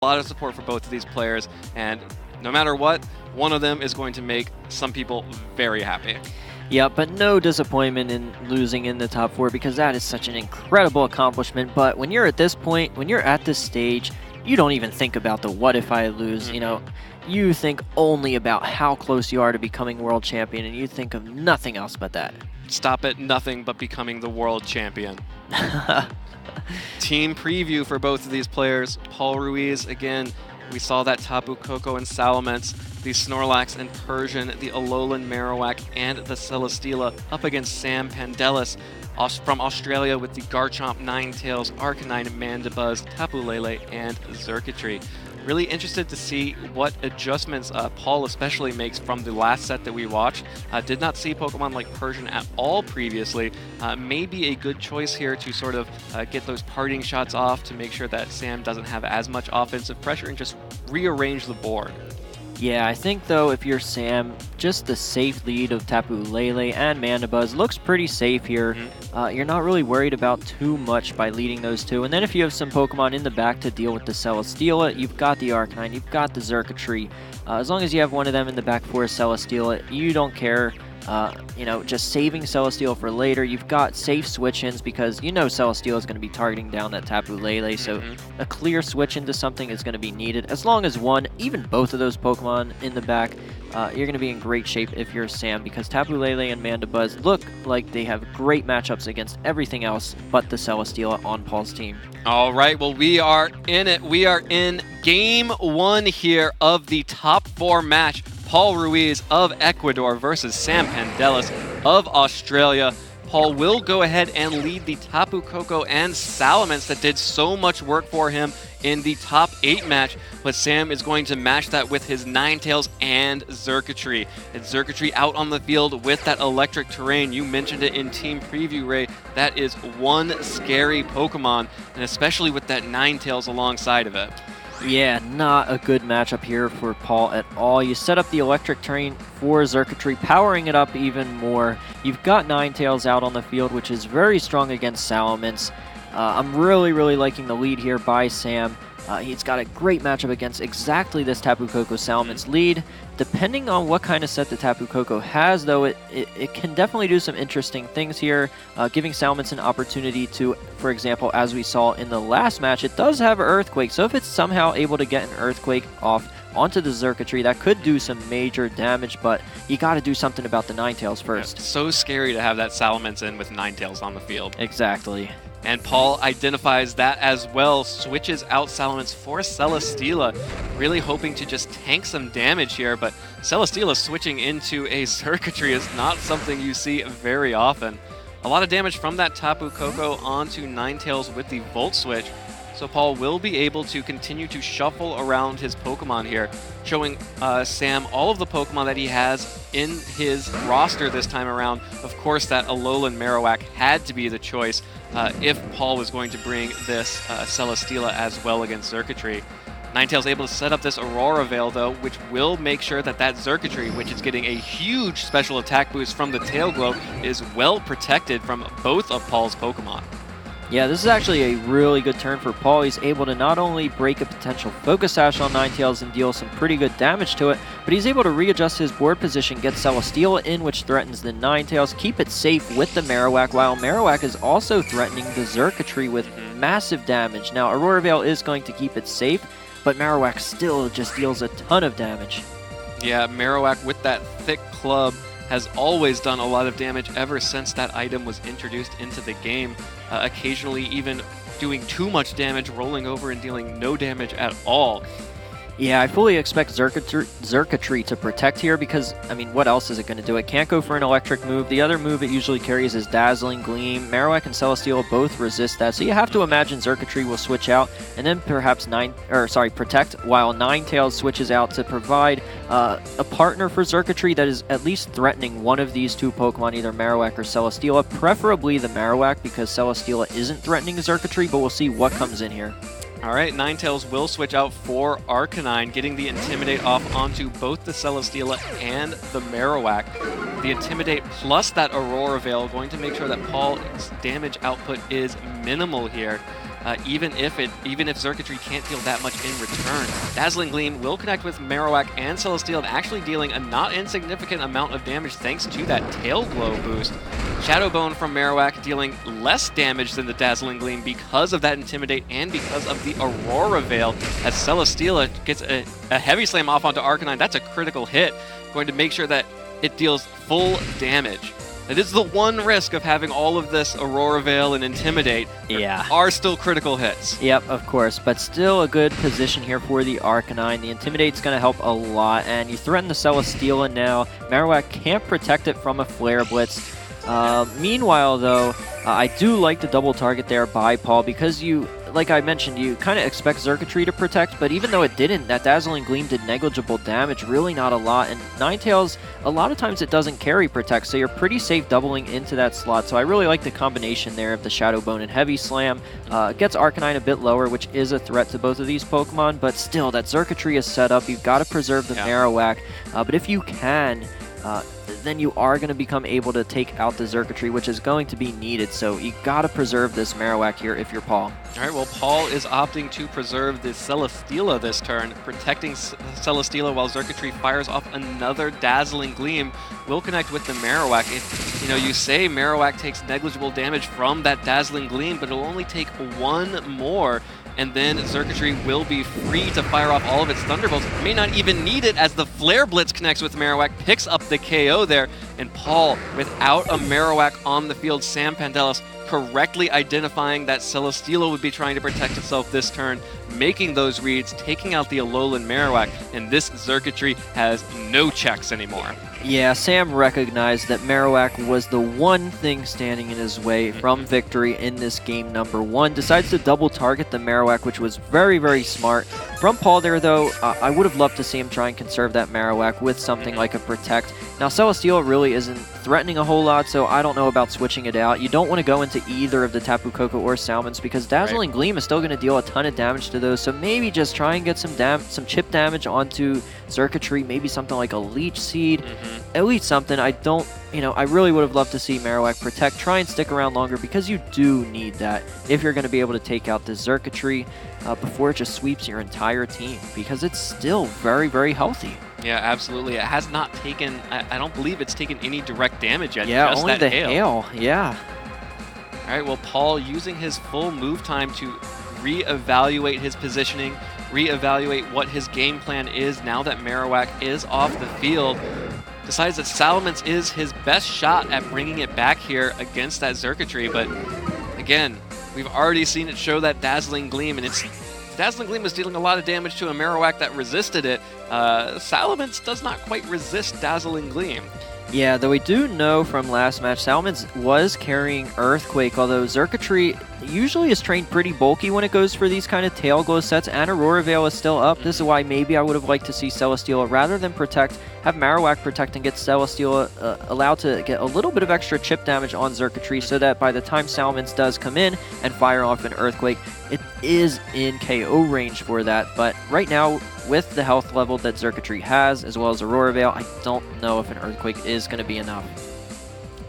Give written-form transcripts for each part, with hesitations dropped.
lot of support for both of these players, and no matter what, one of them is going to make some people very happy. Yeah, but no disappointment in losing in the top 4 because that is such an incredible accomplishment. But when you're at this point, when you're at this stage, you don't even think about the what if I lose, you know. You think only about how close you are to becoming world champion, and you think of nothing else but that. Stop at nothing but becoming the world champion. Team preview for both of these players. Paul Ruiz, again, we saw that Tapu Koko and Salamence, the Snorlax and Persian, the Alolan Marowak, and the Celesteela up against Sam Pandelis from Australia with the Garchomp, Ninetales, Arcanine, Mandibuzz, Tapu Lele, and Xurkitree. Really interested to see what adjustments Paul especially makes from the last set that we watched. Did not see Pokemon like Persian at all previously. Maybe a good choice here to sort of get those parting shots off to make sure that Sam doesn't have as much offensive pressure and just rearrange the board. Yeah, I think though if you're Sam, just the safe lead of Tapu Lele and Mandibuzz looks pretty safe here. You're not really worried about too much by leading those two. And then if you have some Pokemon in the back to deal with the Celesteela, you've got the Arcanine, you've got the Xurkitree. As long as you have one of them in the back for a Celesteela, you don't care. You know, just saving Celesteela for later. You've got safe switch-ins because you know Celesteela is going to be targeting down that Tapu Lele, so a clear switch into something is going to be needed. As long as one, even both of those Pokemon in the back, you're going to be in great shape if you're Sam because Tapu Lele and Mandibuzz look like they have great matchups against everything else but the Celesteela on Paul's team. All right, well, we are in it. We are in Game 1 here of the top 4 match. Paul Ruiz of Ecuador versus Sam Pandelis of Australia. Paul will go ahead and lead the Tapu Koko and Salamence that did so much work for him in the top 8 match, but Sam is going to match that with his Ninetales and Xurkitree. And Xurkitree out on the field with that electric terrain. You mentioned it in Team Preview, Ray. That is one scary Pokemon, and especially with that Ninetales alongside of it. Yeah, not a good matchup here for Paul at all. You set up the electric terrain for Xurkitree, powering it up even more. You've got Ninetales out on the field, which is very strong against Salamence. I'm really liking the lead here by Sam. He's got a great matchup against exactly this Tapu Koko Salamence lead. Depending on what kind of set the Tapu Koko has, though, it can definitely do some interesting things here, giving Salamence an opportunity to, for example, as we saw in the last match, it does have Earthquake, so if it's somehow able to get an Earthquake off onto the Xurkitree, that could do some major damage, but you got to do something about the Ninetales first. Yeah, so scary to have that Salamence in with Ninetales on the field. Exactly. And Paul identifies that as well, switches out Salamence for Celesteela, really hoping to just tank some damage here, but Celesteela switching into a Xurkitree is not something you see very often. A lot of damage from that Tapu Koko onto Ninetales with the Volt Switch, so Paul will be able to continue to shuffle around his Pokemon here, showing Sam all of the Pokemon that he has in his roster this time around. Of course, that Alolan Marowak had to be the choice if Paul was going to bring this Celesteela as well against Xurkitree. Ninetales able to set up this Aurora Veil, though, which will make sure that that Xurkitree, which is getting a huge special attack boost from the Tail Glow, is well protected from both of Paul's Pokemon. Yeah, this is actually a really good turn for Paul. He's able to not only break a potential Focus Sash on Ninetales and deal some pretty good damage to it, but he's able to readjust his board position, get Celesteela in, which threatens the Ninetales, keep it safe with the Marowak, while Marowak is also threatening the Xurkitree with massive damage. Now, Aurora Veil is going to keep it safe, but Marowak still just deals a ton of damage. Yeah, Marowak with that thick club has always done a lot of damage ever since that item was introduced into the game, occasionally even doing too much damage, rolling over and dealing no damage at all. Yeah, I fully expect Xurkitree to protect here because, I mean, what else is it going to do? It can't go for an electric move. The other move it usually carries is Dazzling Gleam. Marowak and Celesteela both resist that, so you have to imagine Xurkitree will switch out and then perhaps protect, while Ninetales switches out to provide a partner for Xurkitree that is at least threatening one of these two Pokemon, either Marowak or Celesteela, preferably the Marowak because Celesteela isn't threatening Xurkitree, but we'll see what comes in here. All right, Ninetales will switch out for Arcanine, getting the Intimidate off onto both the Celesteela and the Marowak. The Intimidate plus that Aurora Veil going to make sure that Paul's damage output is minimal here. even if Xurkitree can't deal that much in return. Dazzling Gleam will connect with Marowak and Celesteela, actually dealing a not insignificant amount of damage thanks to that Tail Glow boost. Shadow Bone from Marowak dealing less damage than the Dazzling Gleam because of that Intimidate and because of the Aurora Veil, as Celesteela gets a Heavy Slam off onto Arcanine. That's a critical hit, going to make sure that it deals full damage. That is the one risk of having all of this Aurora Veil and Intimidate. Yeah. Are still critical hits. Yep, of course, but still a good position here for the Arcanine. The Intimidate's going to help a lot, and you threaten the Celesteela now. Marowak can't protect it from a Flare Blitz. Meanwhile, though, I do like the double target there by Paul because like I mentioned, you kind of expect Xurkitree to protect, but even though it didn't, that Dazzling Gleam did negligible damage, really not a lot, and Ninetales, a lot of times it doesn't carry Protect, so you're pretty safe doubling into that slot, so I really like the combination there of the Shadow Bone and Heavy Slam. Gets Arcanine a bit lower, which is a threat to both of these Pokemon, but still, that Xurkitree is set up, you've got to preserve the Marowak, but if you can, then you are going to become able to take out the Xurkitree, which is going to be needed. So you got to preserve this Marowak here if you're Paul. All right, well, Paul is opting to preserve the Celesteela this turn, protecting Celesteela while Xurkitree fires off another Dazzling Gleam. Will connect with the Marowak. You say Marowak takes negligible damage from that Dazzling Gleam, but it'll only take one more, and then Xurkitree will be free to fire off all of its Thunderbolts. May not even need it as the Flare Blitz connects with Marowak, picks up the KO there, and Paul, without a Marowak on the field, Sam Pandelis correctly identifying that Celesteela would be trying to protect itself this turn, making those reads, taking out the Alolan Marowak, and this Xurkitree has no checks anymore. Yeah, Sam recognized that Marowak was the one thing standing in his way from victory in this game number 1. Decides to double target the Marowak, which was very, very smart. From Paul there, though, I would have loved to see him try and conserve that Marowak with something like a Protect. Now, Celesteela really isn't threatening a whole lot, so I don't know about switching it out. You don't want to go into either of the Tapu Koko or Salmons because Dazzling Gleam is still going to deal a ton of damage to those, so maybe just try and get some chip damage onto Xurkitree, maybe something like a Leech Seed, at least something. I really would have loved to see Marowak Protect. Try and stick around longer because you do need that if you're going to be able to take out the Xurkitree before it just sweeps your entire team because it's still very, very healthy. Yeah, absolutely. It has not taken, I don't believe it's taken any direct damage yet. Yeah, just only that the hail. Yeah. All right, well, Paul using his full move time to reevaluate his positioning, reevaluate what his game plan is now that Marowak is off the field. Decides that Salamence is his best shot at bringing it back here against that Xurkitree, but again, we've already seen it show that Dazzling Gleam, and Dazzling Gleam was dealing a lot of damage to a Marowak that resisted it. Salamence does not quite resist Dazzling Gleam. Yeah, though we do know from last match, Salamence was carrying Earthquake, although Xurkitree usually is trained pretty bulky when it goes for these kind of Tail Glow sets, and Aurora Veil is still up. This is why maybe I would have liked to see Celesteela, rather than Protect, have Marowak Protect and get Celesteela allowed to get a little bit of extra chip damage on Xurkitree so that by the time Salamence does come in and fire off an Earthquake, it is in KO range for that. But right now, with the health level that Xurkitree has, as well as Aurora Veil, I don't know if an Earthquake is going to be enough.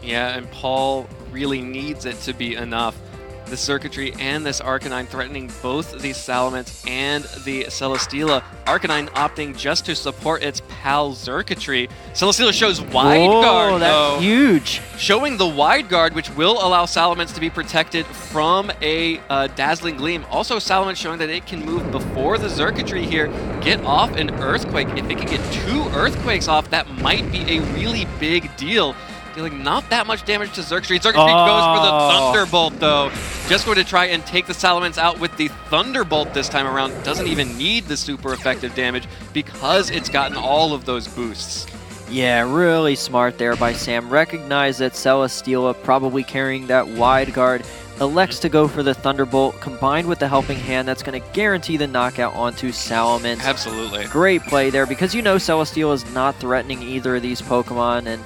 Yeah, and Paul really needs it to be enough. The Xurkitree and this Arcanine threatening both the Salamence and the Celesteela. Arcanine opting just to support its pal Xurkitree. Celesteela shows Wide Guard, that's though. Huge. Showing the Wide Guard, which will allow Salamence to be protected from a Dazzling Gleam. Also, Salamence showing that it can move before the Xurkitree here, get off an Earthquake. If it can get 2 Earthquakes off, that might be a really big deal. Dealing not that much damage to Xurkitree. Xurkitree goes for the Thunderbolt, though. Just going to try and take the Salamence out with the Thunderbolt this time around. Doesn't even need the super effective damage because it's gotten all of those boosts. Yeah, really smart there by Sam. Recognize that Celesteela, probably carrying that Wide Guard, elects to go for the Thunderbolt, combined with the Helping Hand that's going to guarantee the knockout onto Salamence. Absolutely. Great play there because Celesteela is not threatening either of these Pokemon, and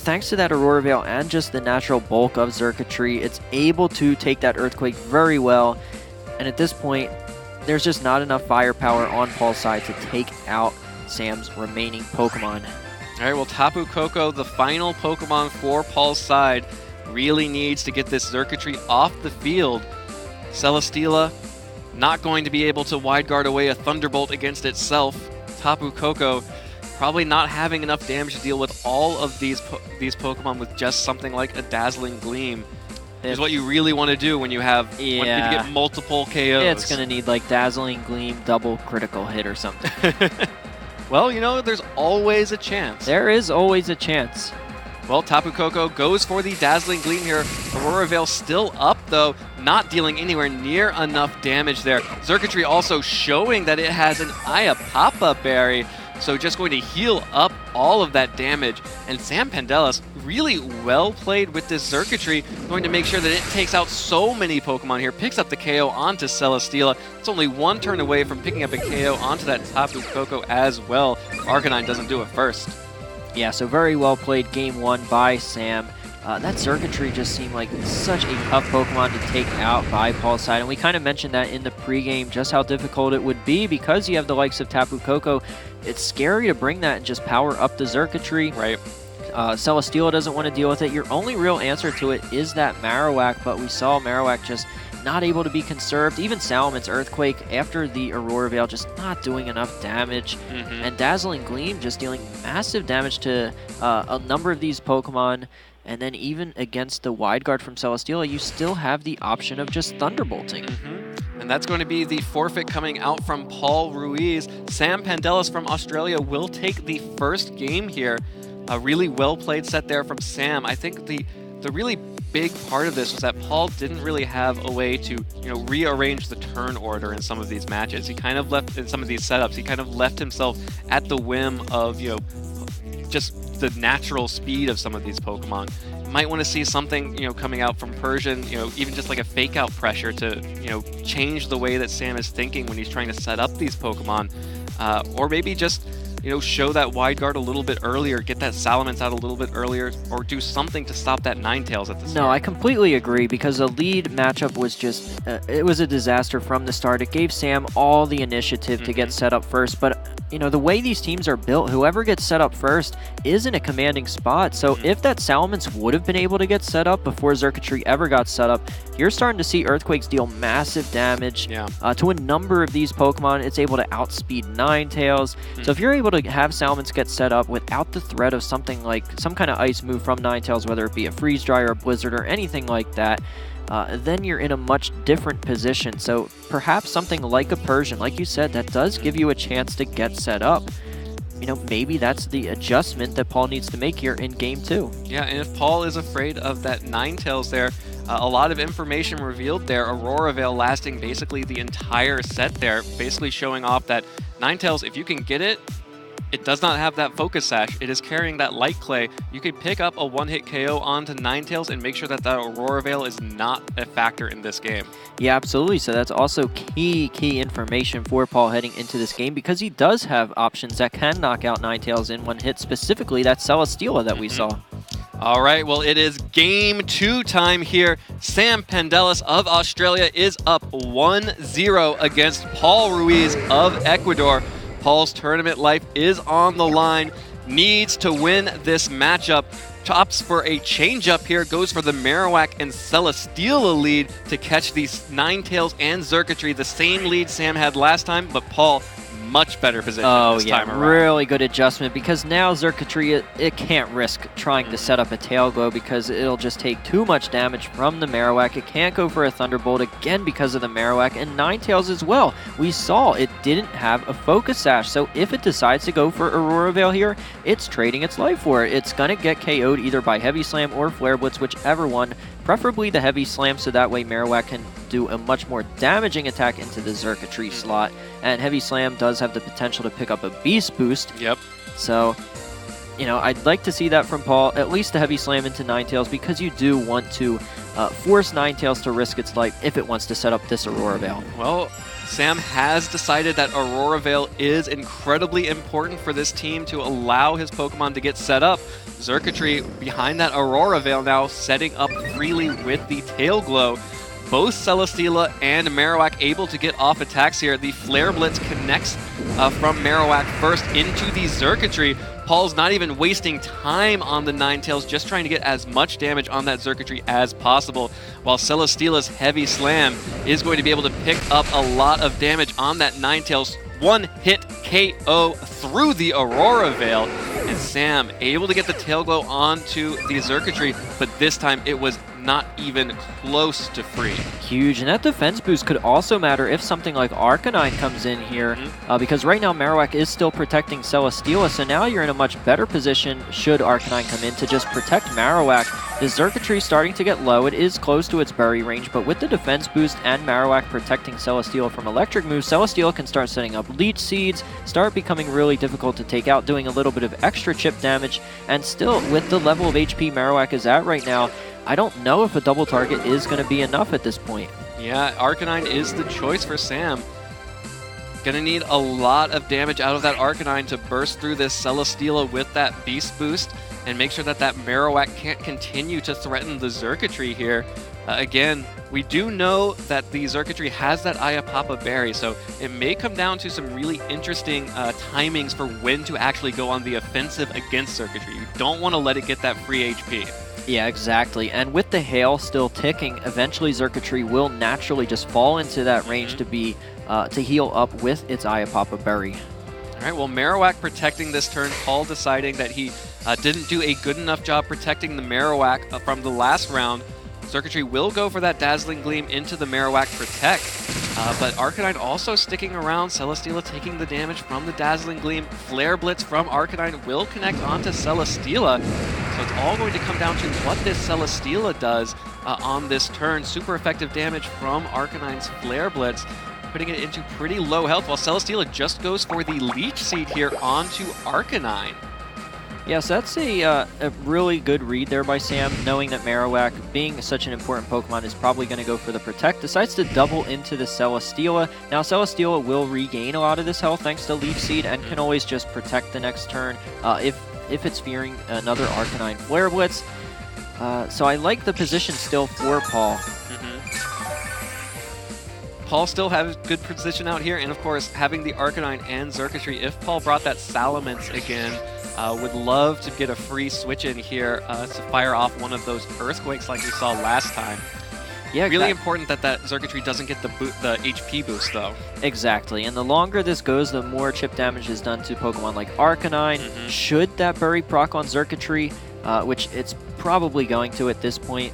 thanks to that Aurora Veil and just the natural bulk of Xurkitree, it's able to take that Earthquake very well. And at this point, there's just not enough firepower on Paul's side to take out Sam's remaining Pokemon. All right, well, Tapu Koko, the final Pokemon for Paul's side, really needs to get this Xurkitree off the field. Celesteela not going to be able to wide guard away a Thunderbolt against itself. Tapu Koko probably not having enough damage to deal with all of these Pokemon with just something like a Dazzling Gleam. Is what you really want to do when you have when you get multiple KOs. It's going to need like Dazzling Gleam, double critical hit or something. Well, you know, there's always a chance. There is always a chance. Well, Tapu Koko goes for the Dazzling Gleam here. Aurora Veil still up, though, not dealing anywhere near enough damage there. Xurkitree also showing that it has an Ayapapa Berry, so just going to heal up all of that damage. And Sam Pandelis, really well played with this Xurkitree, going to make sure that it takes out so many Pokemon here, picks up the KO onto Celesteela. It's only one turn away from picking up a KO onto that Tapu Koko as well. Arcanine doesn't do it first. Yeah, so very well played game one by Sam. That Xurkitree just seemed like such a tough Pokemon to take out by Paul's side, and we kind of mentioned that in the pregame, just how difficult it would be because you have the likes of Tapu Koko. It's scary to bring that and just power up the Xurkitree. Right. Celesteela doesn't want to deal with it. Your only real answer to it is that Marowak, but we saw Marowak just not able to be conserved. Even Salaman's Earthquake after the Aurora Veil just not doing enough damage. And Dazzling Gleam just dealing massive damage to a number of these Pokemon. And then even against the Wide Guard from Celesteela, you still have the option of just Thunderbolting. And that's going to be the forfeit coming out from Paul Ruiz. Sam Pandelis from Australia will take the first game here. A really well-played set there from Sam. I think the really big part of this was that Paul didn't really have a way to, rearrange the turn order in some of these matches. He kind of left, in some of these setups, he kind of left himself at the whim of, just the natural speed of some of these Pokemon. You might want to see something, coming out from Persian, even just like a fake out pressure to, change the way that Sam is thinking when he's trying to set up these Pokemon. Or maybe just, show that Wide Guard a little bit earlier, get that Salamence out a little bit earlier, or do something to stop that Ninetales at the start. No, I completely agree, because the lead matchup was just, it was a disaster from the start. It gave Sam all the initiative to get set up first, but the way these teams are built, whoever gets set up first is in a commanding spot. So if that Salamence would have been able to get set up before Xurkitree ever got set up, you're starting to see Earthquakes deal massive damage to a number of these Pokemon. It's able to outspeed Ninetales. So if you're able to have Salamence get set up without the threat of something like some kind of ice move from Ninetales, whether it be a Freeze Dry or a Blizzard or anything like that, then you're in a much different position. So perhaps something like a Persian, like you said, that does give you a chance to get set up. Maybe that's the adjustment that Paul needs to make here in game two. Yeah, and if Paul is afraid of that Ninetales there, a lot of information revealed there. Aurora Veil lasting basically the entire set there, basically showing off that Ninetales, if you can get it, it does not have that Focus Sash. It is carrying that Light Clay. You could pick up a one-hit KO onto Ninetales and make sure that that Aurora Veil is not a factor in this game. Yeah, absolutely. So that's also key information for Paul heading into this game, because he does have options that can knock out Ninetales in one hit, specifically that Celesteela that we saw. All right, well, it is game two time here. Sam Pandelis of Australia is up 1-0 against Paul Ruiz of Ecuador. Paul's tournament life is on the line, needs to win this matchup. Opts for a change-up here, goes for the Marowak and Celesteela lead to catch these Ninetales and Xurkitree, the same lead Sam had last time, but Paul, much better position this time around. Really good adjustment, because now Xurkitree, it can't risk trying to set up a Tail Glow because it'll just take too much damage from the Marowak. It can't go for a Thunderbolt again because of the Marowak, and Ninetales as well. We saw it didn't have a Focus Sash, so if it decides to go for Aurora Veil here, it's trading its life for it. It's going to get KO'd either by Heavy Slam or Flare Blitz, whichever one. Preferably the Heavy Slam, so that way Marowak can do a much more damaging attack into the Xurkitree slot. And Heavy Slam does have the potential to pick up a Beast Boost. Yep. So, I'd like to see that from Paul, at least the Heavy Slam into Ninetales, because you do want to force Ninetales to risk its life if it wants to set up this Aurora Veil. Well, Sam has decided that Aurora Veil is incredibly important for this team to allow his Pokemon to get set up. Xurkitree behind that Aurora Veil now, setting up freely with the Tail Glow. both Celesteela and Marowak able to get off attacks here. The Flare Blitz connects from Marowak first into the Xurkitree. Paul's not even wasting time on the Ninetales, just trying to get as much damage on that Xurkitree as possible, while Celesteela's Heavy Slam is going to be able to pick up a lot of damage on that Ninetales. One-hit KO through the Aurora Veil, and Sam able to get the Tail Glow onto the Xurkitree, but this time it was not even close to free. Huge, and that defense boost could also matter if something like Arcanine comes in here, because right now Marowak is still protecting Celesteela, so now you're in a much better position should Arcanine come in to just protect Marowak. The Xurkitree starting to get low, it is close to its bury range, but with the defense boost and Marowak protecting Celesteela from electric moves, Celesteela can start setting up Leech Seeds, start becoming really difficult to take out, doing a little bit of extra chip damage, and still, with the level of HP Marowak is at right now, I don't know if a double target is going to be enough at this point. Yeah, Arcanine is the choice for Sam. Gonna need a lot of damage out of that Arcanine to burst through this Celesteela with that Beast Boost and make sure that that Marowak can't continue to threaten the Xurkitree here. Again, we do know that the Xurkitree has that Ayapapa Berry, so it may come down to some really interesting timings for when to actually go on the offensive against Xurkitree. You don't want to let it get that free HP. Yeah, exactly. And with the hail still ticking, eventually Xurkitree will naturally just fall into that range to be to heal up with its Ayapapa Berry. All right, well, Marowak protecting this turn, Paul deciding that he didn't do a good enough job protecting the Marowak from the last round. Xurkitree will go for that Dazzling Gleam into the Marowak Protect, but Arcanine also sticking around, Celesteela taking the damage from the Dazzling Gleam. Flare Blitz from Arcanine will connect onto Celesteela, so it's all going to come down to what this Celesteela does on this turn. Super effective damage from Arcanine's Flare Blitz, putting it into pretty low health, while Celesteela just goes for the Leech Seed here onto Arcanine. Yes, that's a really good read there by Sam, knowing that Marowak, being such an important Pokemon, is probably going to go for the Protect. Decides to double into the Celesteela. Now, Celesteela will regain a lot of this health thanks to Leech Seed and can always just protect the next turn if it's fearing another Arcanine Flare Blitz. So I like the position still for Paul. Paul still has good position out here, and of course, having the Arcanine and Xurkitree, if Paul brought that Salamence again, would love to get a free switch in here to fire off one of those Earthquakes like we saw last time. Yeah, really important that that Xurkitree doesn't get the HP boost, though. Exactly, and the longer this goes, the more chip damage is done to Pokemon like Arcanine. Should that Bury proc on Xurkitree, which it's probably going to at this point.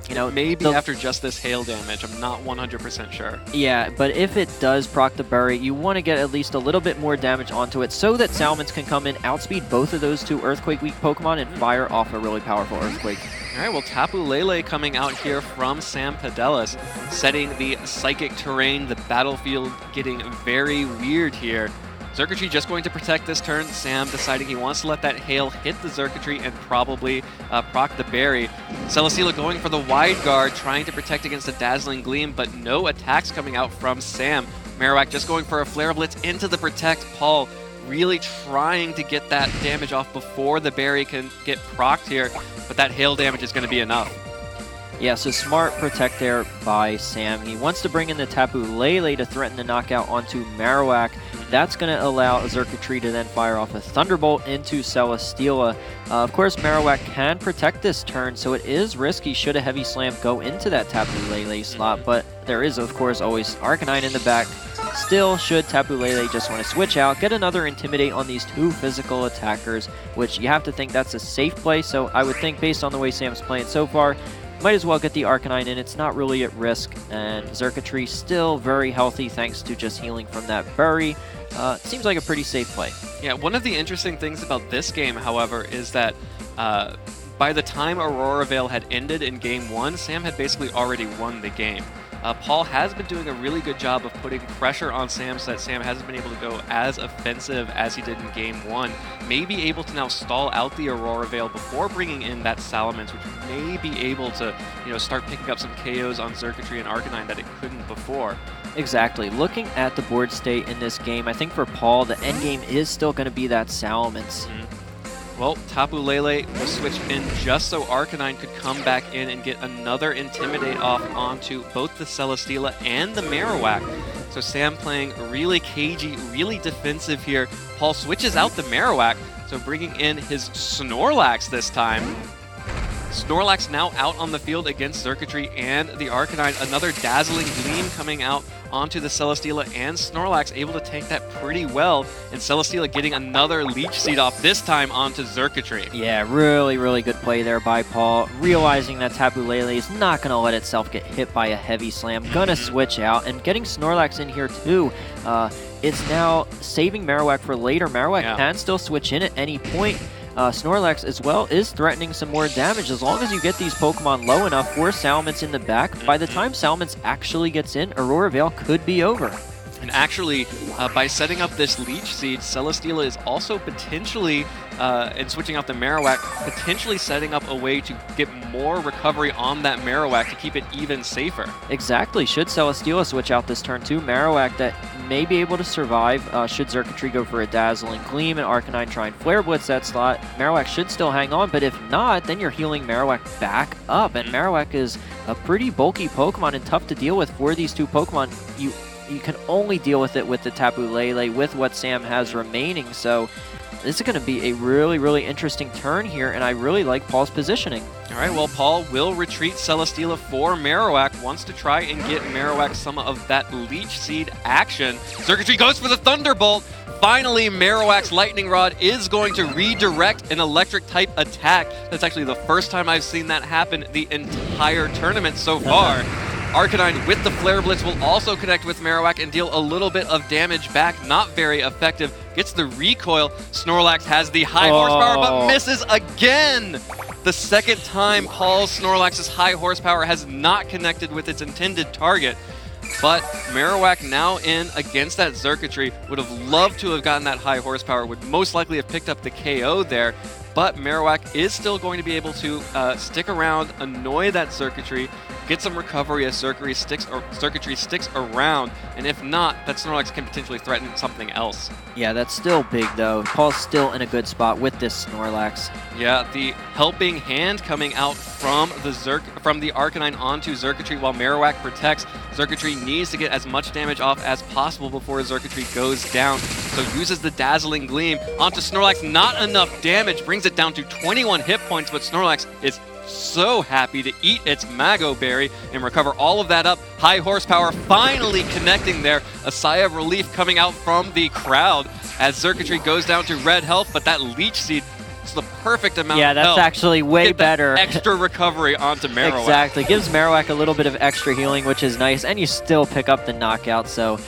You know, maybe after just this hail damage, I'm not 100% sure. Yeah, but if it does proc the Bury, you want to get at least a little bit more damage onto it so that Salamence can come in, outspeed both of those two Earthquake-weak Pokemon, and fire off a really powerful Earthquake. All right, well, Tapu Lele coming out here from Sam Pandelis, setting the Psychic Terrain, the battlefield getting very weird here. Xurkitree just going to protect this turn. Sam deciding he wants to let that hail hit the Xurkitree and probably proc the Berry. Celesteela going for the Wide Guard, trying to protect against the Dazzling Gleam, but no attacks coming out from Sam. Marowak just going for a Flare Blitz into the Protect. Paul really trying to get that damage off before the Berry can get procced here, but that hail damage is going to be enough. Yeah, so smart Protect there by Sam. He wants to bring in the Tapu Lele to threaten the knockout onto Marowak. That's going to allow Xurkitree to then fire off a Thunderbolt into Celesteela. Of course, Marowak can protect this turn, so it is risky should a Heavy Slam go into that Tapu Lele slot, but there is, of course, always Arcanine in the back. Still, should Tapu Lele just want to switch out, get another Intimidate on these two physical attackers, which you have to think that's a safe play, so I would think based on the way Sam's playing so far, might as well get the Arcanine in. It's not really at risk, and Xurkitree still very healthy thanks to just healing from that Bury. Seems like a pretty safe play. Yeah, one of the interesting things about this game, however, is that by the time Aurora Veil had ended in Game 1, Sam had basically already won the game. Paul has been doing a really good job of putting pressure on Sam so that Sam hasn't been able to go as offensive as he did in Game 1. May be able to now stall out the Aurora Veil before bringing in that Salamence, which may be able to, start picking up some KOs on Xurkitree and Arcanine that it couldn't before. Exactly. Looking at the board state in this game, I think for Paul, the end game is still going to be that Salamence. Well, Tapu Lele was switched in just so Arcanine could come back in and get another Intimidate off onto both the Celesteela and the Marowak. So Sam playing really cagey, really defensive here. Paul switches out the Marowak, so bringing in his Snorlax this time. Snorlax now out on the field against Circuitry and the Arcanine. Another Dazzling Gleam coming out onto the Celesteela, and Snorlax able to tank that pretty well. And Celesteela getting another Leech Seed off, this time onto Circuitry. Yeah, really, really good play there by Paul. Realizing that Tapu Lele is not going to let itself get hit by a heavy slam. Gonna switch out, and getting Snorlax in here too. It's now saving Marowak for later. Marowak can still switch in at any point. Snorlax as well is threatening some more damage. As long as you get these Pokemon low enough for Salamence in the back, by the time Salamence actually gets in, Aurora Veil could be over. And actually, by setting up this Leech Seed, Celesteela is also potentially, and switching out the Marowak, potentially setting up a way to get more recovery on that Marowak to keep it even safer. Exactly. Should Celesteela switch out this turn too, Marowak that may be able to survive. Should Circuitry go for a Dazzling Gleam and Arcanine try and Flare Blitz that slot, Marowak should still hang on, but if not, then you're healing Marowak back up. And Marowak is a pretty bulky Pokemon and tough to deal with for these two Pokemon. You can only deal with it with the Tapu Lele with what Sam has remaining, so this is going to be a really, really interesting turn here, and I really like Paul's positioning. All right, well, Paul will retreat Celesteela for Marowak, wants to try and get Marowak some of that Leech Seed action. Circuitry goes for the Thunderbolt. Finally, Marowak's Lightning Rod is going to redirect an Electric-type attack. That's actually the first time I've seen that happen the entire tournament so far. Arcanine with the Flare Blitz will also connect with Marowak and deal a little bit of damage back. Not very effective. Gets the recoil. Snorlax has the high horsepower, but misses again. The second time Paul's Snorlax's high horsepower has not connected with its intended target. But Marowak now in against that Circuitry. Would have loved to have gotten that high horsepower. Would most likely have picked up the KO there. But Marowak is still going to be able to stick around, annoy that Circuitry, get some recovery as Circuitry sticks around, and if not, that Snorlax can potentially threaten something else. Yeah, that's still big though. Paul's still in a good spot with this Snorlax. Yeah, the helping hand coming out from the Arcanine onto Circuitry while Marowak protects. Circuitry needs to get as much damage off as possible before Circuitry goes down, so uses the Dazzling Gleam onto Snorlax. Not enough damage, brings it down to 21 hit points, but Snorlax is so happy to eat its Mago Berry and recover all of that up. High horsepower finally connecting there. A sigh of relief coming out from the crowd as Circuitry goes down to red health, but that Leech Seed is the perfect amount of health. Yeah, that's actually way better. Extra recovery onto Marowak. Exactly. Gives Marowak a little bit of extra healing, which is nice, and you still pick up the knockout, so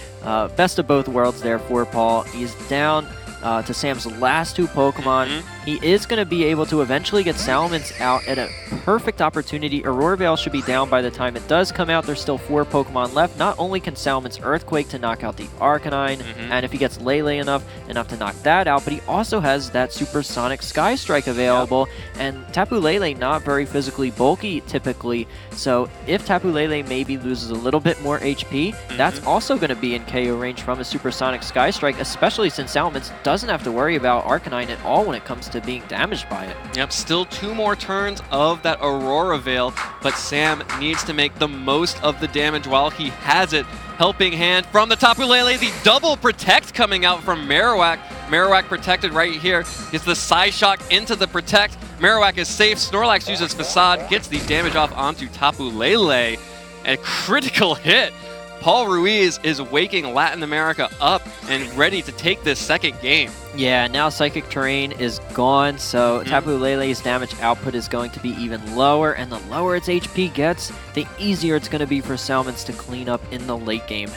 best of both worlds there for Paul. He's down to Sam's last two Pokemon. He is going to be able to eventually get Salamence out at a perfect opportunity. Aurora Veil should be down by the time it does come out. There's still 4 Pokemon left. Not only can Salamence Earthquake to knock out the Arcanine, and if he gets Lele enough to knock that out, but he also has that Supersonic Sky Strike available, and Tapu Lele not very physically bulky typically, so if Tapu Lele maybe loses a little bit more HP, that's also going to be in KO range from a Supersonic Sky Strike, especially since Salamence doesn't have to worry about Arcanine at all when it comes to being damaged by it. Yep, still 2 more turns of that Aurora Veil, but Sam needs to make the most of the damage while he has it. Helping hand from the Tapu Lele, the double protect coming out from Marowak. Marowak protected right here. Gets the Psy Shock into the protect. Marowak is safe. Snorlax uses Facade, gets the damage off onto Tapu Lele. A critical hit. Paul Ruiz is waking Latin America up and ready to take this second game. Yeah, now Psychic Terrain is gone, so Tapu Lele's damage output is going to be even lower, and the lower its HP gets, the easier it's going to be for Salamence to clean up in the late game.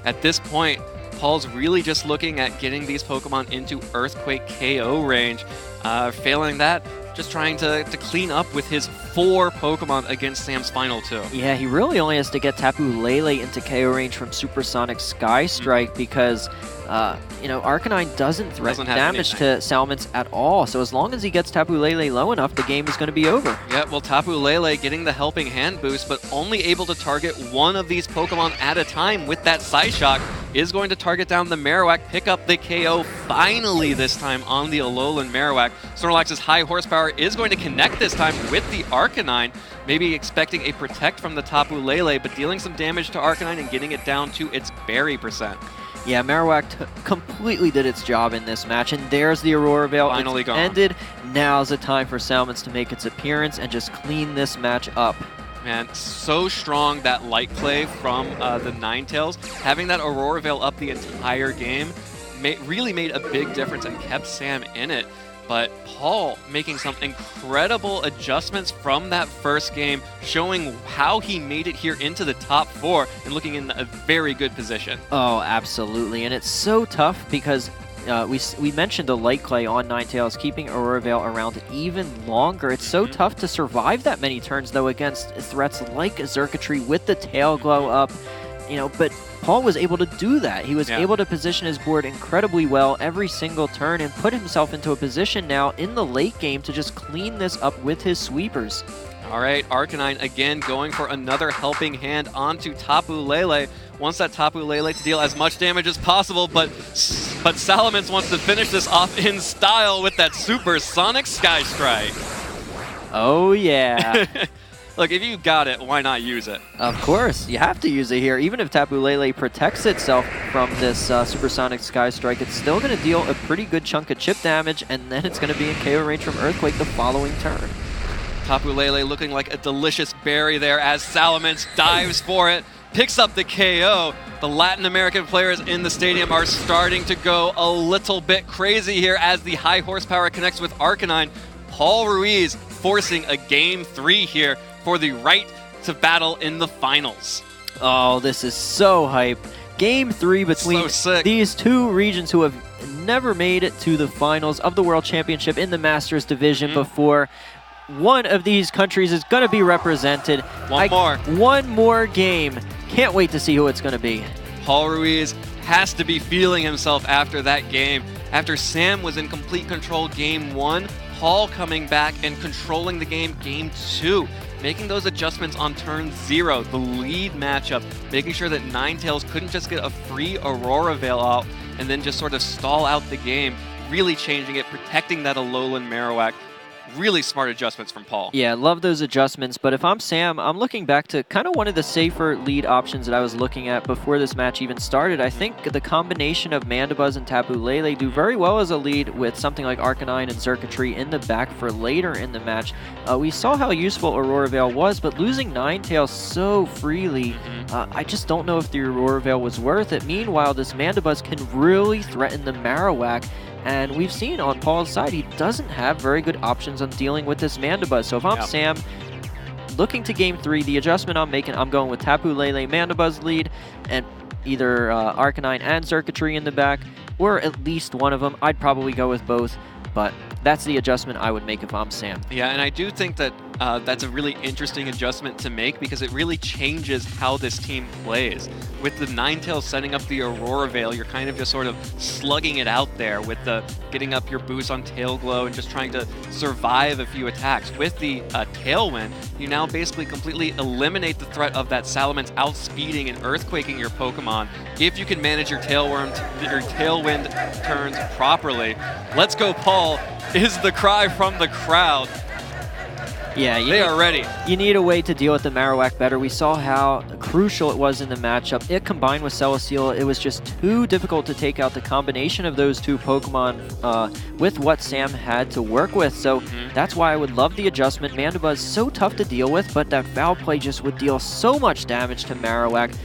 At this point, Paul's really just looking at getting these Pokemon into Earthquake KO range. Failing that, just trying to clean up with his 4 Pokemon against Sam's final 2. Yeah, he really only has to get Tapu Lele into KO range from Supersonic Sky Strike because, Arcanine doesn't threaten damage to Salamence at all. So as long as he gets Tapu Lele low enough, the game is going to be over. Yeah, well, Tapu Lele getting the Helping Hand boost, but only able to target one of these Pokemon at a time with that Psy Shock. is going to target down the Marowak, pick up the KO finally this time on the Alolan Marowak. Snorlax's high horsepower is going to connect this time with the Arcanine, maybe expecting a protect from the Tapu Lele, but dealing some damage to Arcanine and getting it down to its berry percent. Yeah, Marowak completely did its job in this match, and there's the Aurora Veil. Finally gone. Ended. Now's the time for Salamence to make its appearance and just clean this match up. Man, so strong that light play from the Ninetales. Having that Aurora Veil up the entire game really made a big difference and kept Sam in it. But Paul making some incredible adjustments from that first game, showing how he made it here into the top 4 and looking in a very good position. Oh, absolutely. And it's so tough because we mentioned the Light Clay on Ninetales, keeping Aurora Veil around even longer. It's so tough to survive that many turns, though, against threats like Xurkitree with the Tail Glow up. But Paul was able to do that. He was able to position his board incredibly well every single turn and put himself into a position now in the late game to just clean this up with his sweepers. All right, Arcanine again going for another helping hand onto Tapu Lele. Wants that Tapu Lele to deal as much damage as possible, but Salamence wants to finish this off in style with that Supersonic Sky Strike. Oh, yeah. Look, if you got it, why not use it? Of course, you have to use it here. Even if Tapu Lele protects itself from this Supersonic Sky Strike, it's still going to deal a pretty good chunk of chip damage, and then it's going to be in KO range from Earthquake the following turn. Tapu Lele looking like a delicious berry there as Salamence dives for it, picks up the KO. The Latin American players in the stadium are starting to go a little bit crazy here as the high horsepower connects with Arcanine. Paul Ruiz forcing a Game 3 here for the right to battle in the finals. Oh, this is so hype. Game 3 between these two regions who have never made it to the finals of the World Championship in the Masters division before. One of these countries is going to be represented. One more game. Can't wait to see who it's going to be. Paul Ruiz has to be feeling himself after that game. After Sam was in complete control Game 1, Paul coming back and controlling the game Game 2. Making those adjustments on turn 0, the lead matchup, making sure that Ninetales couldn't just get a free Aurora Veil out and then just sort of stall out the game, really changing it, protecting that Alolan Marowak. Really smart adjustments from Paul. Yeah, love those adjustments, but if I'm Sam, I'm looking back to kind of one of the safer lead options that I was looking at before this match even started. I think the combination of Mandibuzz and Tapu Lele do very well as a lead with something like Arcanine and Xurkitree in the back for later in the match. We saw how useful Aurora Veil was, but losing Ninetales so freely, I just don't know if the Aurora Veil was worth it. Meanwhile, this Mandibuzz can really threaten the Marowak. And we've seen on Paul's side, he doesn't have very good options on dealing with this Mandibuzz. So if I'm Sam, looking to Game 3, the adjustment I'm making, I'm going with Tapu Lele Mandibuzz lead, and either Arcanine and Xurkitree in the back, or at least one of them. I'd probably go with both, but that's the adjustment I would make if I'm Sam. Yeah, and I do think that that's a really interesting adjustment to make because it really changes how this team plays. With the Ninetales setting up the Aurora Veil, you're kind of just sort of slugging it out there with the getting up your boost on Tail Glow and just trying to survive a few attacks. With the Tailwind, you now basically completely eliminate the threat of that Salamence outspeeding and earthquaking your Pokemon if you can manage your Tailwind turns properly. Let's go, Paul, is the cry from the crowd. Yeah, they are ready. You need a way to deal with the Marowak better. We saw how crucial it was in the matchup. It combined with Celesteela, it was just too difficult to take out the combination of those two Pokemon with what Sam had to work with. So that's why I would love the adjustment. Mandibuzz so tough to deal with, but that foul play just would deal so much damage to Marowak.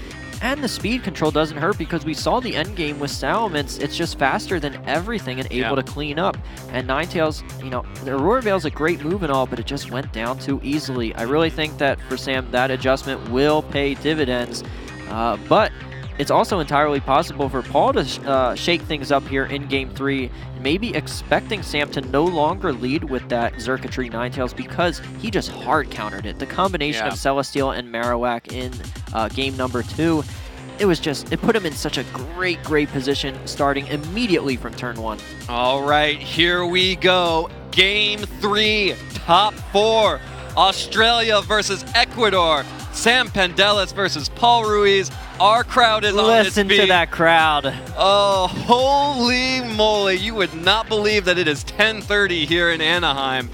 And the speed control doesn't hurt because we saw the end game with Salamence. It's just faster than everything and able to clean up. And Ninetales, the Aurora Veil's a great move and all, but it just went down too easily. I really think that for Sam, that adjustment will pay dividends. But it's also entirely possible for Paul to shake things up here in Game 3, maybe expecting Sam to no longer lead with that Xurkitree Ninetales because he just hard countered it. The combination of Celesteela and Marowak in game number 2, it put him in such a great position starting immediately from turn 1. All right, here we go. Game 3, top 4. Australia versus Ecuador. Sam Pandelis versus Paul Ruiz. Our crowd is on its feet. Listen to that crowd. Oh, holy moly. You would not believe that it is 10:30 here in Anaheim.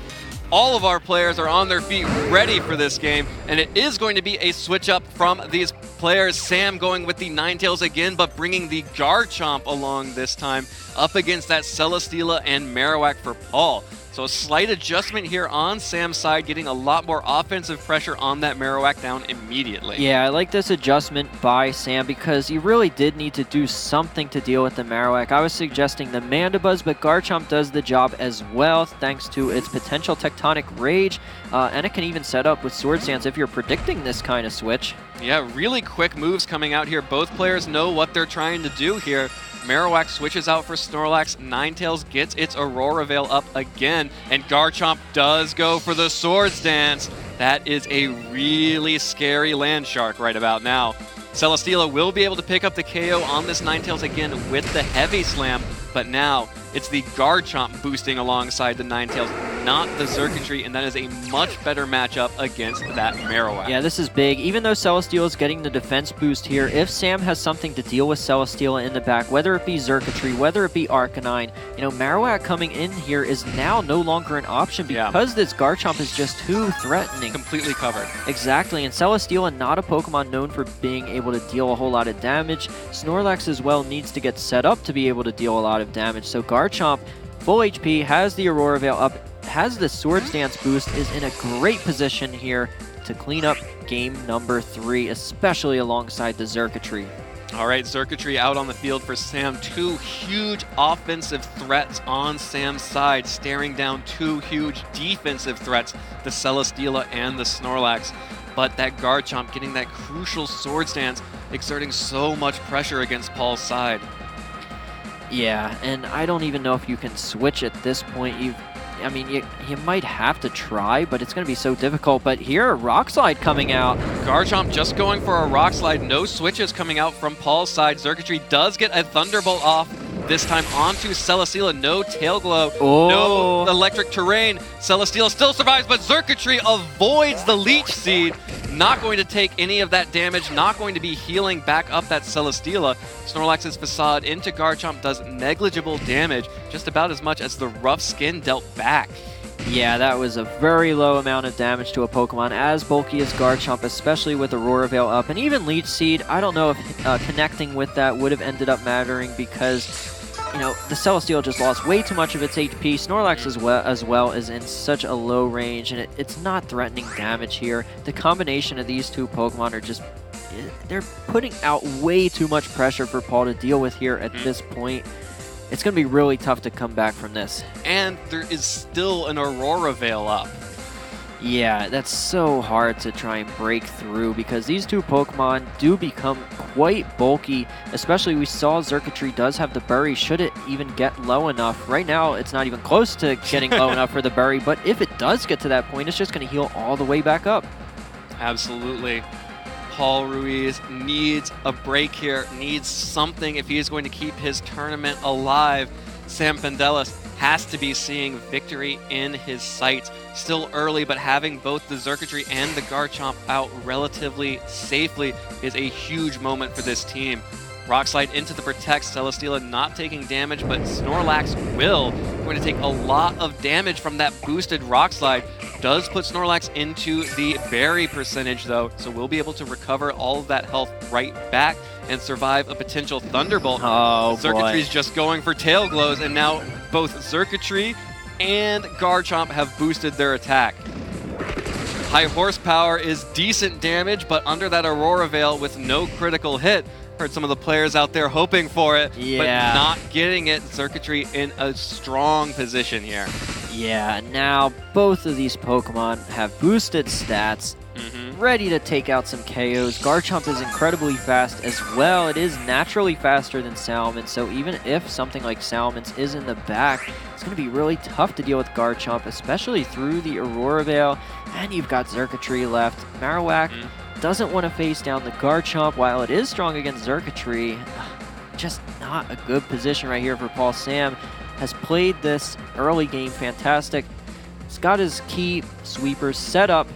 All of our players are on their feet ready for this game, and it is going to be a switch up from these players. Sam going with the Ninetales again, but bringing the Garchomp along this time up against that Celesteela and Marowak for Paul. So a slight adjustment here on Sam's side, getting a lot more offensive pressure on that Marowak down immediately. Yeah, I like this adjustment by Sam because he really did need to do something to deal with the Marowak. I was suggesting the Mandibuzz, but Garchomp does the job as well thanks to its potential Tectonic Rage, and it can even set up with Sword Stance if you're predicting this kind of switch. Yeah, really quick moves coming out here. Both players know what they're trying to do here. Marowak switches out for Snorlax, Ninetales gets its Aurora Veil up again, and Garchomp does go for the Swords Dance. That is a really scary land shark right about now. Celesteela will be able to pick up the KO on this Ninetales again with the Heavy Slam, but now it's the Garchomp boosting alongside the Ninetales, not the Xurkitree, and that is a much better matchup against that Marowak. Yeah, this is big. Even though Celesteela is getting the defense boost here, if Sam has something to deal with Celesteela in the back, whether it be Xurkitree, whether it be Arcanine, Marowak coming in here is now no longer an option because this Garchomp is just too threatening. Completely covered. Exactly, and Celesteela, not a Pokemon known for being able to deal a whole lot of damage. Snorlax as well needs to get set up to be able to deal a lot of damage, so Garchomp, full HP, has the Aurora Veil up, has the Swords Dance boost, is in a great position here to clean up game number 3, especially alongside the Xurkitree. All right, Xurkitree out on the field for Sam. 2 huge offensive threats on Sam's side, staring down 2 huge defensive threats, the Celesteela and the Snorlax. But that Garchomp getting that crucial Swords Dance, exerting so much pressure against Paul's side. Yeah, and I don't even know if you can switch at this point. You might have to try, but it's going to be so difficult. But here, Rock Slide coming out. Garchomp just going for a Rock Slide. No switches coming out from Paul's side. Xurkitree does get a Thunderbolt off, this time onto Celesteela. No Tail Glow, no Electric Terrain. Celesteela still survives, but Xurkitree avoids the Leech Seed. Not going to take any of that damage, not going to be healing back up that Celesteela. Snorlax's Facade into Garchomp does negligible damage, just about as much as the Rough Skin dealt back. Yeah, that was a very low amount of damage to a Pokemon as bulky as Garchomp, especially with Aurora Veil up. And even Leech Seed, I don't know if connecting with that would have ended up mattering because the Celesteela just lost way too much of its HP. Snorlax as well is in such a low range, and it's not threatening damage here. The combination of these two Pokemon are just, they're putting out way too much pressure for Paul to deal with here at this point. It's going to be really tough to come back from this. And there is still an Aurora Veil up. Yeah, that's so hard to try and break through because these two Pokemon do become quite bulky, especially we saw Xurkitree does have the Bury should it even get low enough. Right now, it's not even close to getting low enough for the Bury, but if it does get to that point, it's just going to heal all the way back up. Absolutely. Paul Ruiz needs a break here, needs something if he is going to keep his tournament alive. Sam Pandelis has to be seeing victory in his sights. Still early, but having both the Xurkitree and the Garchomp out relatively safely is a huge moment for this team. Rock Slide into the Protect, Celesteela not taking damage, but Snorlax will. Going to take a lot of damage from that boosted Rock Slide. Does put Snorlax into the Berry percentage though, so we'll be able to recover all of that health right back and survive a potential Thunderbolt. Oh, Xurkitree's just going for Tail Glows, and now both Xurkitree and Garchomp have boosted their attack. High Horsepower is decent damage, but under that Aurora Veil with no critical hit. Heard some of the players out there hoping for it, but not getting it. Xurkitree in a strong position here. Yeah, now both of these Pokemon have boosted stats, ready to take out some KOs. Garchomp is incredibly fast as well. It is naturally faster than Salamence, so even if something like Salamence is in the back, it's going to be really tough to deal with Garchomp, especially through the Aurora Veil. And you've got Xurkitree left. Marowak doesn't want to face down the Garchomp. While it is strong against Xurkitree, just not a good position right here for Paul. Sam has played this early game fantastic. He's got his key sweepers set up.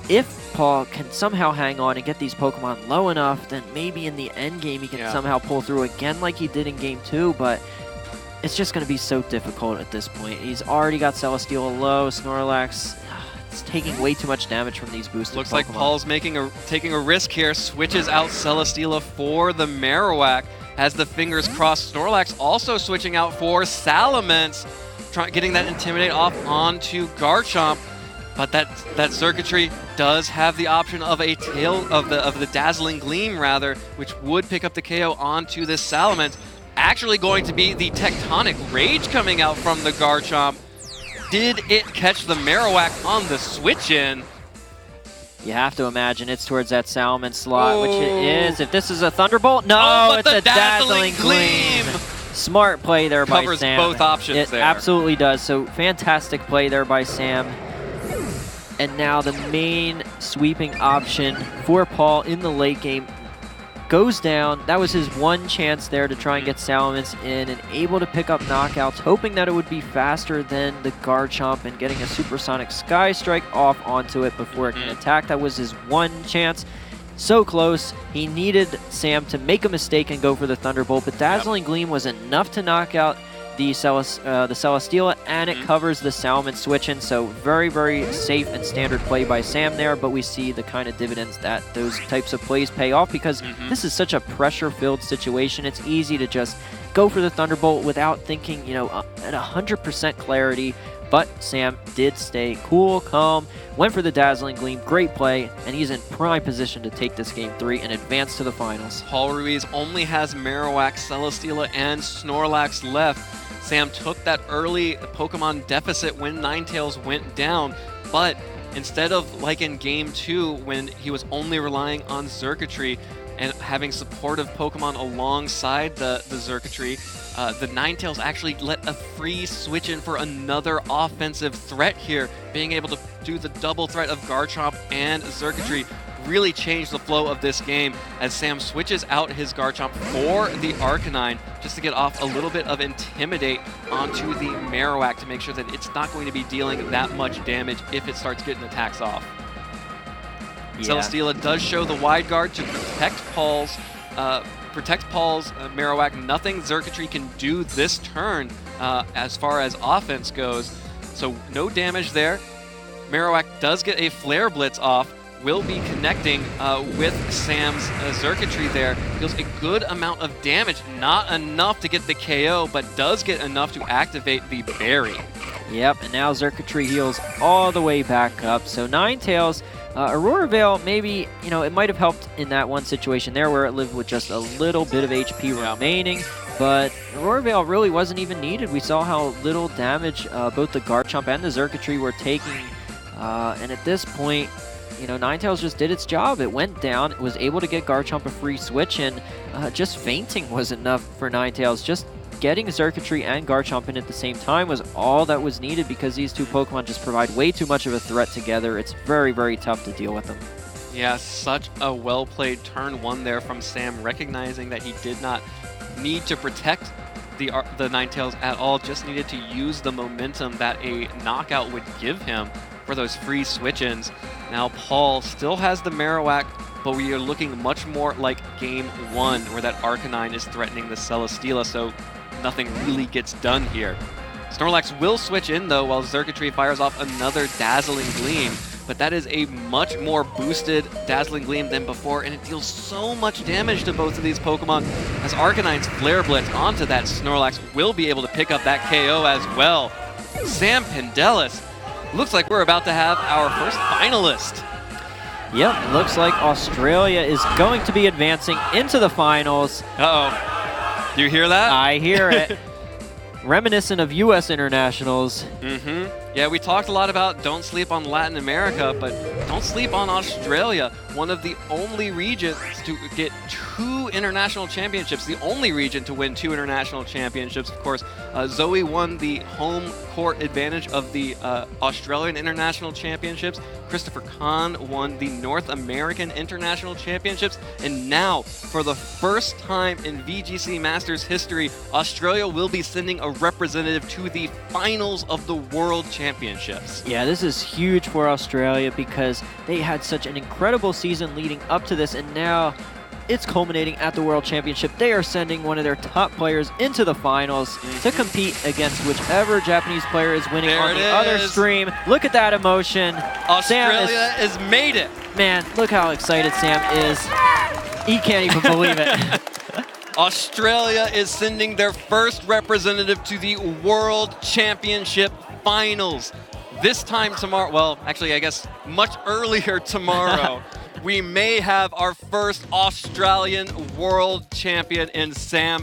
If Paul can somehow hang on and get these Pokemon low enough, then maybe in the end game he can somehow pull through again like he did in Game 2, but it's just going to be so difficult at this point. He's already got Celesteela low, Snorlax. It's taking way too much damage from these boosted Looks Pokemon. like Paul's taking a risk here, switches out Celesteela for the Marowak. Has the fingers crossed. Snorlax also switching out for Salamence, getting that Intimidate off onto Garchomp. But that circuitry does have the option of a tail of the Dazzling Gleam rather, which would pick up the KO onto this Salamence. Actually going to be the Tectonic Rage coming out from the Garchomp. Did it catch the Marowak on the switch-in? You have to imagine it's towards that Salamence slot, which it is. If this is a Thunderbolt, no, it's a Dazzling Gleam. Smart play there by Sam. Covers both options there. It absolutely does. So fantastic play there by Sam. And now the main sweeping option for Paul in the late game goes down. That was his one chance there to try and get Salamence in and able to pick up knockouts, hoping that it would be faster than the Garchomp and getting a Supersonic Sky Strike off onto it before it can attack. That was his one chance. So close. He needed Sam to make a mistake and go for the Thunderbolt, but Dazzling Gleam was enough to knock out the Celesteela, and it covers the Salamence switch-in, so very, very safe and standard play by Sam there, but we see the kind of dividends that those types of plays pay off because this is such a pressure-filled situation. It's easy to just go for the Thunderbolt without thinking, you know, at 100% clarity, but Sam did stay cool, calm, went for the Dazzling Gleam, great play, and he's in prime position to take this Game 3 and advance to the finals. Paul Ruiz only has Marowak, Celesteela, and Snorlax left. Sam took that early Pokemon deficit when Ninetales went down, but instead of like in Game 2 when he was only relying on Xurkitree and having supportive Pokemon alongside the Xurkitree, the Ninetales actually let a free switch in for another offensive threat here, being able to do the double threat of Garchomp and Xurkitree. Really changed the flow of this game as Sam switches out his Garchomp for the Arcanine just to get off a little bit of Intimidate onto the Marowak to make sure that it's not going to be dealing that much damage if it starts getting attacks off. Yeah. Celesteela does show the Wide Guard to protect Paul's Marowak. Nothing Xurkitree can do this turn as far as offense goes, so no damage there. Marowak does get a Flare Blitz off, will be connecting with Sam's Xurkitree there. Deals a good amount of damage, not enough to get the KO, but does get enough to activate the Berry. Yep, and now Xurkitree heals all the way back up. So Ninetales, Aurora Veil, maybe, you know, it might have helped in that one situation there where it lived with just a little bit of HP remaining, but Aurora Veil really wasn't even needed. We saw how little damage both the Garchomp and the Xurkitree were taking, and at this point, you know, Ninetales just did its job. It went down, it was able to get Garchomp a free switch, and just fainting was enough for Ninetales. Just getting Xurkitree and Garchomp in at the same time was all that was needed because these two Pokemon just provide way too much of a threat together. It's very, very tough to deal with them. Yeah, such a well-played turn one there from Sam, recognizing that he did not need to protect the Ninetales at all, just needed to use the momentum that a knockout would give him for those free switch-ins. Now Paul still has the Marowak, but we are looking much more like Game 1, where that Arcanine is threatening the Celesteela, so nothing really gets done here. Snorlax will switch in, though, while Xurkitree fires off another Dazzling Gleam, but that is a much more boosted Dazzling Gleam than before, and it deals so much damage to both of these Pokemon, as Arcanine's Flare Blitz onto that Snorlax will be able to pick up that KO as well. Sam Pandelis, looks like we're about to have our first finalist. Yep, looks like Australia is going to be advancing into the finals. Uh-oh. Do you hear that? I hear it. Reminiscent of U.S. internationals. Yeah, we talked a lot about don't sleep on Latin America, but don't sleep on Australia, one of the only regions to get 2 international championships, the only region to win 2 international championships. Of course, Zoe won the home court advantage of the Australian International Championships. Christopher Kahn won the North American International Championships. And now, for the first time in VGC Masters history, Australia will be sending a representative to the finals of the World Championships. Yeah, this is huge for Australia because they had such an incredible season leading up to this, and now it's culminating at the World Championship. They are sending one of their top players into the finals to compete against whichever Japanese player is winning on the other stream. Look at that emotion. Australia has made it. Man, look how excited Sam is. He can't even believe it. Australia is sending their first representative to the World Championship Finals. This time tomorrow, well, actually, I guess much earlier tomorrow, we may have our first Australian world champion in Sam